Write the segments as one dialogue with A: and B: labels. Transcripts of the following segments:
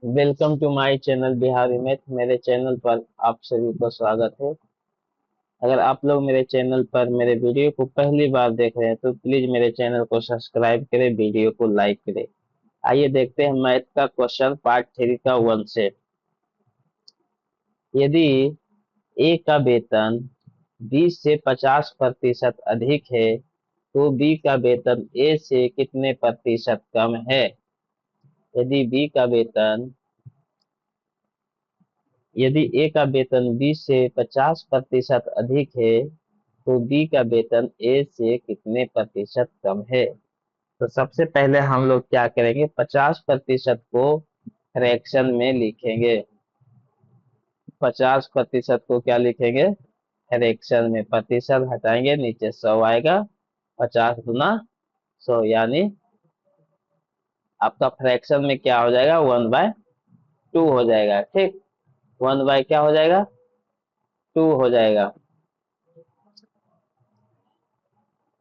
A: Welcome to my channel Bihari math. मेरे चैनल पर आप सभी को स्वागत है। अगर आप लोग मेरे चैनल पर मेरे वीडियो को पहली बार देख रहे हैं तो प्लीज मेरे चैनल को सब्सक्राइब करें, वीडियो को लाइक करें। आइए देखते हैं मैथ का क्वेश्चन पार्ट 3 का 1 से। यदि ए का वेतन 20 से 50% अधिक है तो बी का वेतन ए से कितने प्रतिशत कम है। यदि बी का वेतन यदि ए का वेतन 20 से 50% अधिक है तो बी का वेतन ए से कितने प्रतिशत कम है। तो सबसे पहले हम लोग क्या करेंगे, 50% को फ्रैक्शन में लिखेंगे। 50% को क्या लिखेंगे, फ्रैक्शन में। प्रतिशत हटाएंगे, नीचे 100 आएगा। 50 गुना 100 यानी आपका फ्रैक्शन में क्या हो जाएगा, 1/2 हो जाएगा। ठीक, 1 बाय क्या हो जाएगा, 2 हो जाएगा।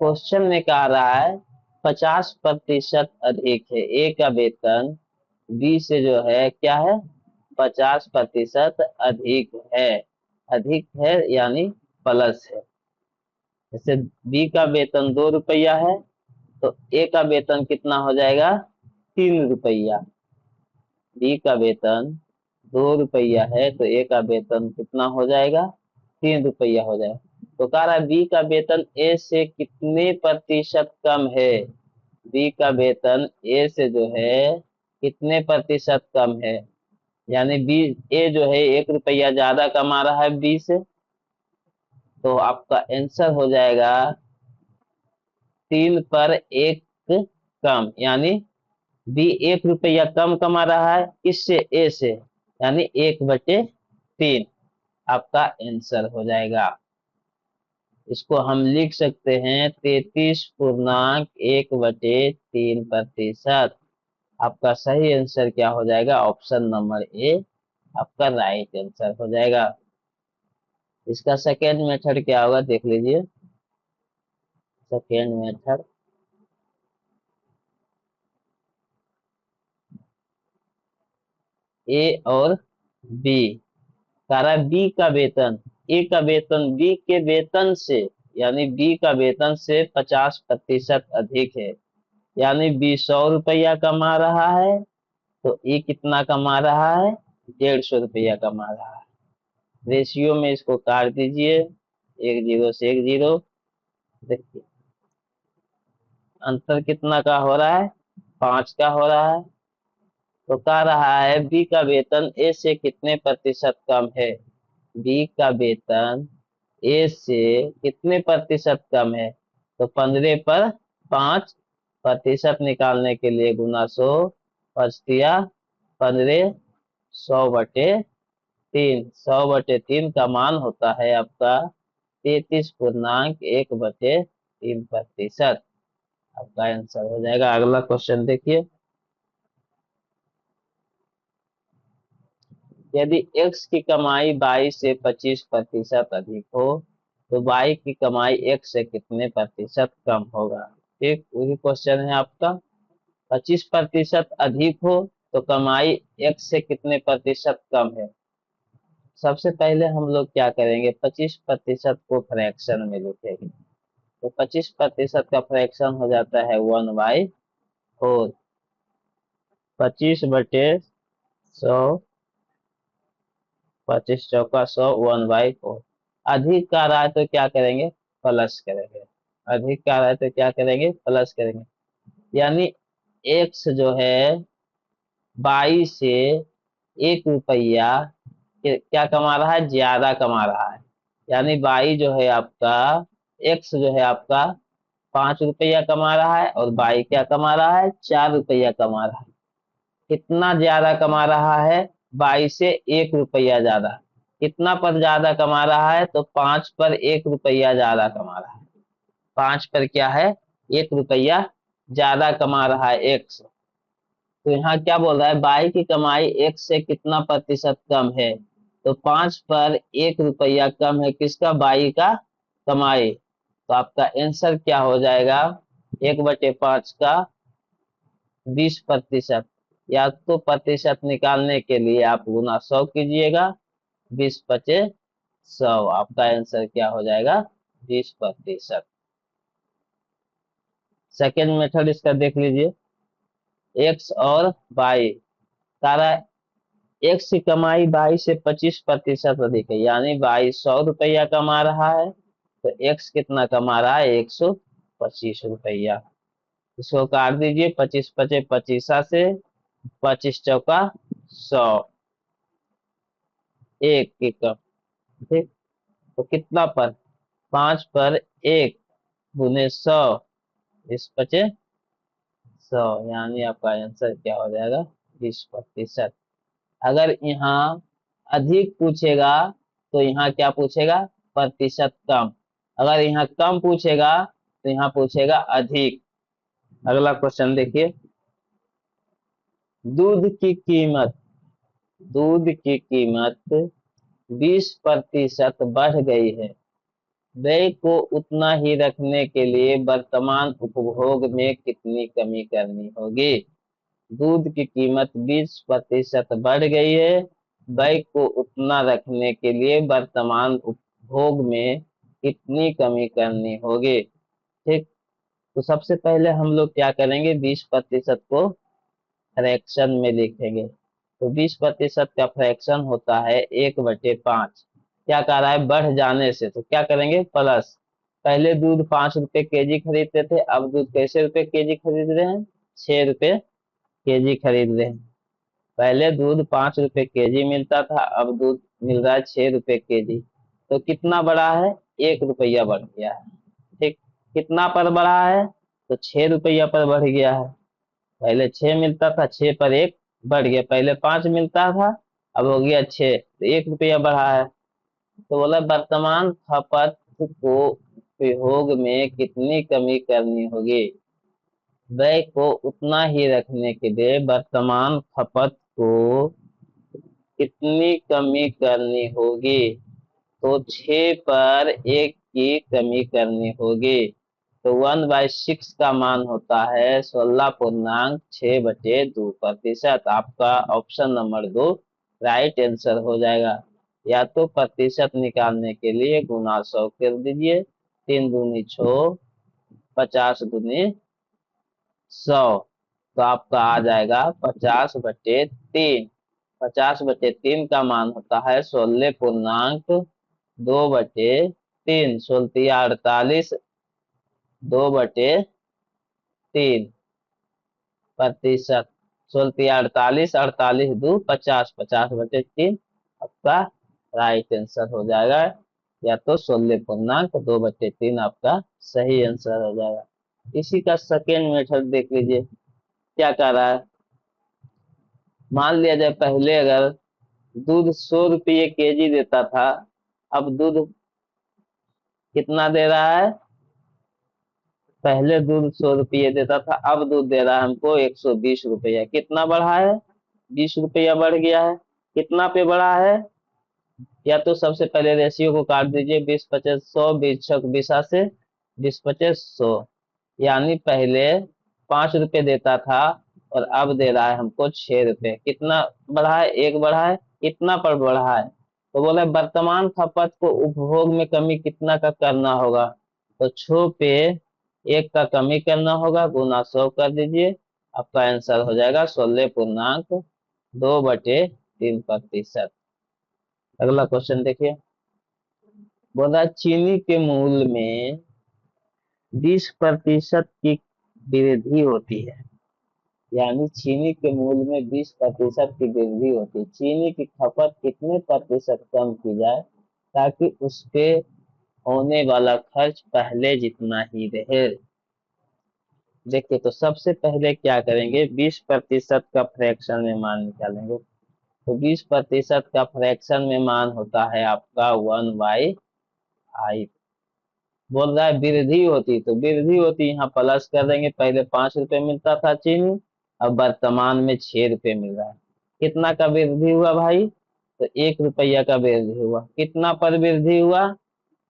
A: क्वेश्चन में कहा रहा है 50% अधिक है, ए का वेतन बी से जो है क्या है, 50% अधिक है। अधिक है यानी प्लस है। जैसे बी का वेतन 2 रुपया है तो ए का वेतन कितना हो जाएगा, 3 रुपया। बी का वेतन 2 रुपया है तो ए का वेतन कितना हो जाएगा, 3 रुपया हो जाएगा। तो कह रहा है बी का वेतन ए से कितने प्रतिशत कम है। बी का वेतन ए से जो है कितने प्रतिशत कम है, यानी बी ए जो है 1 रुपया ज्यादा कमा रहा है बी से। तो आपका आंसर हो जाएगा 3/1 कम, यानी बी 1 रुपया कम कमा रहा है किससे, ए से, यानी 1/3 आपका आंसर हो जाएगा। इसको हम लिख सकते हैं 33.1/3%। आपका सही आंसर क्या हो जाएगा, ऑप्शन नंबर ए आपका राइट आंसर हो जाएगा। इसका सेकेंड मेथड क्या होगा देख लीजिए। सेकेंड मेथड, ए और बी। सारा बी का वेतन ए का वेतन बी के वेतन से, यानी बी का वेतन से 50% अधिक है। यानी बी 100 रुपया कमा रहा है तो ए कितना कमा रहा है, 150 रुपया कमा रहा है। रेशियो में इसको काट दीजिए, एक जीरो से एक जीरो। देखिए अंतर कितना का हो रहा है, 5 का हो रहा है। तो कह रहा है बी का वेतन ए से कितने प्रतिशत कम है। बी का वेतन ए से कितने प्रतिशत कम है, तो 15 पर 5% निकालने के लिए गुना 100, 5 तिया 15, 100/3। 100/3 का मान होता है आपका 33.1/3%। आपका आंसर हो जाएगा। अगला क्वेश्चन देखिए। यदि x की कमाई y से 25% अधिक हो तो y की कमाई x से कितने प्रतिशत कम होगा। ठीक, वही क्वेश्चन है आपका। 25% अधिक हो तो कमाई x से कितने प्रतिशत कम है। सबसे पहले हम लोग क्या करेंगे, 25% को फ्रैक्शन में लिखेंगे। तो 25% का फ्रैक्शन हो जाता है 1/4। 25/100, 25 चौका 100, 1/4। अधिक का रहा है तो क्या करेंगे, प्लस करेंगे। अधिक का रहा है तो क्या करेंगे, प्लस करेंगे। यानी एक्स जो है 22 से 1 रुपया क्या कमा रहा है, ज्यादा कमा रहा है। यानी बाई जो है आपका, एक्स जो है आपका 5 रुपया कमा रहा है और बाई क्या कमा रहा है, 4 रुपया कमा रहा है। कितना ज्यादा कमा रहा है, 22 से 1 रुपया ज्यादा। कितना पर ज्यादा कमा रहा है, तो 5 पर 1 रुपया ज्यादा कमा रहा है। 5 पर क्या है, 1 रुपया ज्यादा कमा रहा है एक्स। तो यहाँ क्या बोल रहा है, बाई की कमाई एक्स से कितना प्रतिशत कम है। तो 5 पर 1 रुपया कम है किसका, बाई का कमाई। तो आपका आंसर क्या हो जाएगा, 1/5 का 20%। या तो प्रतिशत निकालने के लिए आप गुना 100 कीजिएगा, 20 × 100, आपका आंसर क्या हो जाएगा? 20%। सेकेंड मेथड इसका देख लीजिए, एक्स और वाई। सारा एक्स की कमाई वाई से 25% अधिक है, यानी वाई 100 रुपया कमा रहा है तो एक्स कितना कमा रहा है? 125 रुपया। इसको काट दीजिए, 25 × 5 = 25 से, 25 × 4 = 100, एक की कम। ठीक, तो कितना पर? 5 पर 1 गुने 100, इस 25 100, यानी आपका आंसर क्या हो जाएगा? 20%। अगर यहाँ अधिक पूछेगा तो यहाँ क्या पूछेगा? प्रतिशत कम। अगर यहाँ कम पूछेगा तो यहाँ पूछेगा अधिक। अगला क्वेश्चन देखिए, दूध की कीमत, दूध की कीमत 20% बढ़ गई है, व्यय को उतना ही रखने के लिए वर्तमान उपभोग में कितनी कमी करनी होगी? दूध की कीमत 20% बढ़ गई है, व्यय को उतना रखने के लिए वर्तमान उपभोग में कितनी कमी करनी होगी? ठीक, तो सबसे पहले हम लोग क्या करेंगे? 20% को फ्रैक्शन में लिखेंगे। तो 20% का फ्रैक्शन होता है 1/5। क्या कह रहा है? बढ़ जाने से, तो क्या करेंगे? प्लस। पहले दूध 5 रुपए केजी खरीदते थे, अब दूध कैसे रुपए केजी खरीद रहे हैं? 6 रुपए केजी खरीद रहे हैं। पहले दूध 5 रुपए केजी मिलता था, अब दूध मिल रहा है 6 रुपए केजी। तो कितना बढ़ा है? 1 रुपया बढ़ गया है। ठीक, कितना पर बढ़ा है? तो 6 रुपया पर बढ़ गया है। पहले 6 मिलता था, 6 पर 1 बढ़ गया। पहले 5 मिलता था, अब हो गया 6, तो 1 रुपया बढ़ा है। तो बोला वर्तमान खपत को उपभोग में कितनी कमी करनी होगी? व्यय को उतना ही रखने के लिए वर्तमान खपत को कितनी कमी करनी होगी? तो 6 पर 1 की कमी करनी होगी। तो 1/6 का मान होता है 16.6/2%। आपका ऑप्शन नंबर 2 राइट आंसर हो जाएगा। या तो प्रतिशत निकालने के लिए गुना 100 कर दीजिए, 3 दूनी 6, 50 दूनी 100, तो आपका आ जाएगा 50/3। 50/3 का मान होता है 16.2/3, 16×3 = 48, 2/3 प्रतिशत। 16×3 = 48, 48×2 = 50, 50/3 आपका राइट आंसर हो जाएगा। या तो 16.2/3 आपका सही आंसर हो जाएगा। इसी का सेकेंड मेथड देख लीजिए, क्या कर रहा है? मान लिया जाए पहले अगर दूध 100 रुपये केजी देता था, अब दूध कितना दे रहा है? पहले दूध 100 रुपये देता था, अब दूध दे रहा है हमको 120 रुपया। कितना बढ़ा है? 20 रुपया बढ़ गया है। कितना पे बढ़ा है? या तो सबसे पहले रेशियो को काट दीजिए, 20×5 = 100, 20×6 = 82, 20×5 = 100, यानी पहले 5 रुपए देता था और अब दे रहा है हमको 6 रुपए। कितना बढ़ा है? 1 बढ़ा है। कितना पर बढ़ा है? तो बोले वर्तमान खपत को उपभोग में कमी कितना का करना होगा? तो 6 पे 1 का कमी करना होगा, गुना 100 कर दीजिए, आपका आंसर हो जाएगा 16.2/3%। अगला क्वेश्चन देखिए, बोला चीनी के मूल्य में 20% की वृद्धि होती है, यानी चीनी के मूल्य में 20% की वृद्धि होती है। चीनी की खपत कितने प्रतिशत कम की जाए ताकि उस पे होने वाला खर्च पहले जितना ही रहे? देखिए, तो सबसे पहले क्या करेंगे? 20% का फ्रैक्शन में मान निकालेंगे। तो 20% का फ्रैक्शन में मान होता है आपका 1/5। बोल रहा है वृद्धि होती, तो वृद्धि होती यहाँ प्लस कर देंगे। पहले 5 रुपए मिलता था चीनी, अब वर्तमान में 6 रुपए मिल रहा है। कितना का वृद्धि हुआ भाई? तो 1 रुपया का वृद्धि हुआ। कितना पर वृद्धि हुआ?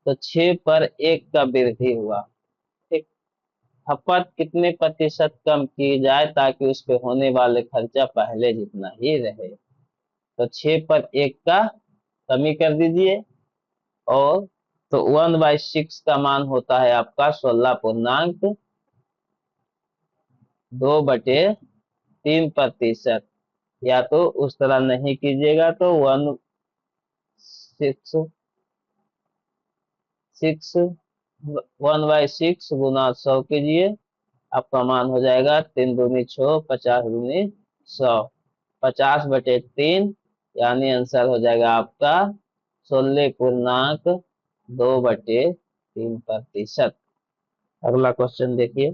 A: तो 6 पर 1 का वृद्धि हुआ। ठीक, खपत कितने प्रतिशत कम की जाए ताकि उस पे होने वाले खर्चा पहले जितना ही रहे। तो 6 पर 1 का कमी कर दीजिए। और तो 1/6 का मान होता है आपका 16.2/3%। या तो उस तरह नहीं कीजिएगा तो 1/6 गुना 100 कीजिए। आपका मान हो जाएगा 3 दूनी 6, 50 दूनी 100, 50/3, यानी आंसर हो जाएगा आपका 16.2/3%। अगला क्वेश्चन देखिए,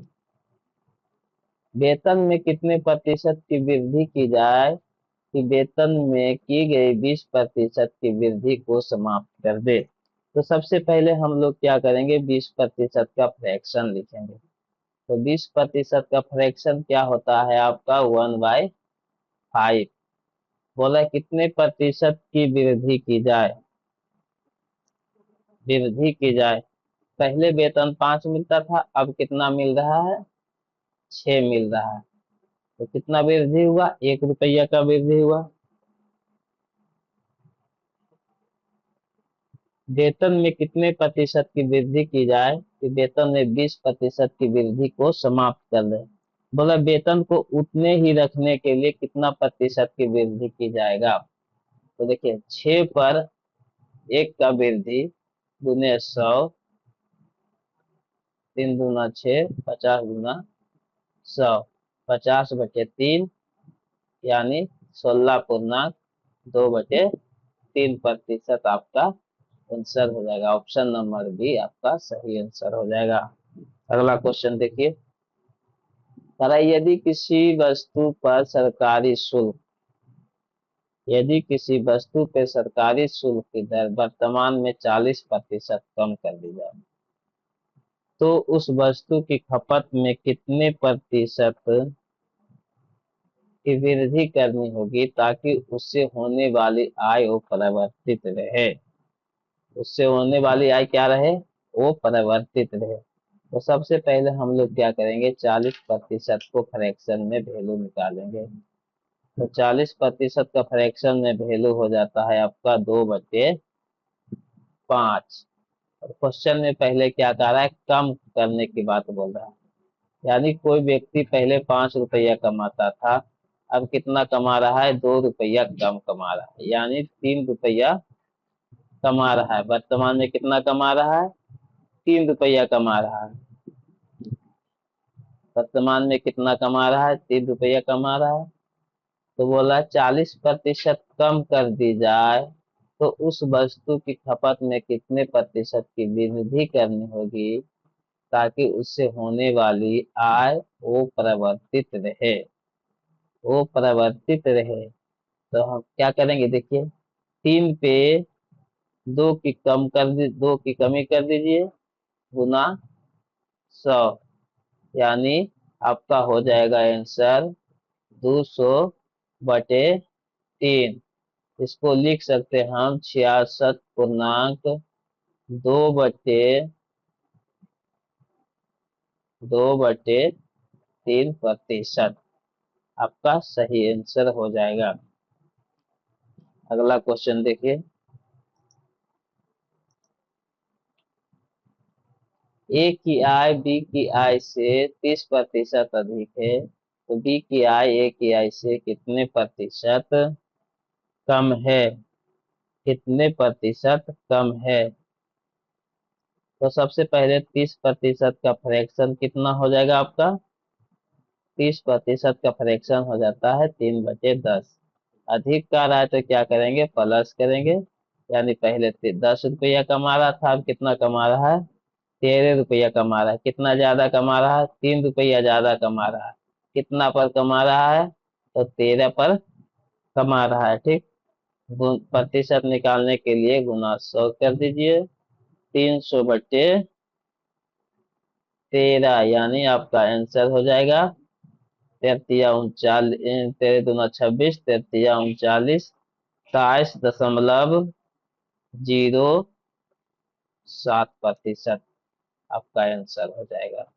A: वेतन में कितने प्रतिशत की वृद्धि की जाए कि वेतन में की गई 20% की वृद्धि को समाप्त कर दे। तो सबसे पहले हम लोग क्या करेंगे, 20% का फ्रैक्शन लिखेंगे। तो 20% का फ्रैक्शन क्या होता है आपका 1/5। बोला कितने प्रतिशत की वृद्धि की जाए, वृद्धि की जाए। पहले वेतन 5 मिलता था, अब कितना मिल रहा है, 6 मिल रहा है। तो कितना वृद्धि हुआ, 1 रुपया का वृद्धि हुआ। वेतन में कितने प्रतिशत की वृद्धि की जाए कि वेतन में 20% की वृद्धि को समाप्त कर दे। बोला वेतन को उतने ही रखने के लिए कितना प्रतिशत की वृद्धि की जाएगा। तो देखिए 6 पर 1 का वृद्धि गुने 100, 3 दूना 6, 50 दूना 100, 50/3, यानी 16.2/3% आपका आंसर हो जाएगा। ऑप्शन नंबर बी आपका सही आंसर हो जाएगा। अगला क्वेश्चन देखिए, यदि किसी वस्तु पर सरकारी शुल्क, यदि किसी वस्तु पे सरकारी शुल्क की दर वर्तमान में 40% कम कर दी जाए तो उस वस्तु की खपत में कितने प्रतिशत की वृद्धि करनी होगी ताकि उससे होने वाली आय वो परिवर्तित रहे। उससे होने वाली आय क्या रहे, वो परिवर्तित रहे। तो सबसे पहले हम लोग क्या करेंगे, 40% को फ्रैक्शन में वैल्यू निकालेंगे। तो 40% का फ्रैक्शन में वैल्यू हो जाता है आपका 2/5। और क्वेश्चन में पहले क्या कह रहा है, कम करने की बात बोल रहा है। यानी कोई व्यक्ति पहले 5 रुपया कमाता था, अब कितना कमा रहा है, 2 रुपया कम कमा रहा है, यानी 3 रुपया कमा रहा है। वर्तमान में कितना कमा रहा है, 3 रुपया कमा रहा है। वर्तमान में कितना कमा रहा है, 3 रुपया कमा रहा है। तो बोला 40% कम कर दी जाए तो उस वस्तु की खपत में कितने प्रतिशत की वृद्धि करनी होगी ताकि उससे होने वाली आय वो परिवर्तित रहे, वो परिवर्तित रहे। तो हम क्या करेंगे, देखिए 3 पे 2 की कमी कर दीजिए गुना 100, यानी आपका हो जाएगा आंसर 200/3। इसको लिख सकते हैं हम 66.2/3%। आपका सही आंसर हो जाएगा। अगला क्वेश्चन देखिए, ए की आय बी की आय से 30% अधिक है तो बी की आय ए की आय से कितने प्रतिशत कम है, कितने प्रतिशत कम है। तो सबसे पहले 30% का फ्रैक्शन कितना हो जाएगा आपका, 30% का फ्रैक्शन हो जाता है 3/10। अधिक का रहा है तो क्या करेंगे, प्लस करेंगे। यानी पहले 10 रुपया कमा रहा था, अब कितना कमा रहा है, 13 रुपया कमा रहा है। कितना ज्यादा कमा रहा है, 3 रुपया ज्यादा कमा रहा है। कितना पर कमा रहा है, तो 13 पर कमा रहा है। ठीक, प्रतिशत निकालने के लिए गुना 100 कर दीजिए, 300/13, यानी आपका आंसर हो जाएगा 33 39, 13 दूना 26, 33 39, 27.07% आपका आंसर हो जाएगा।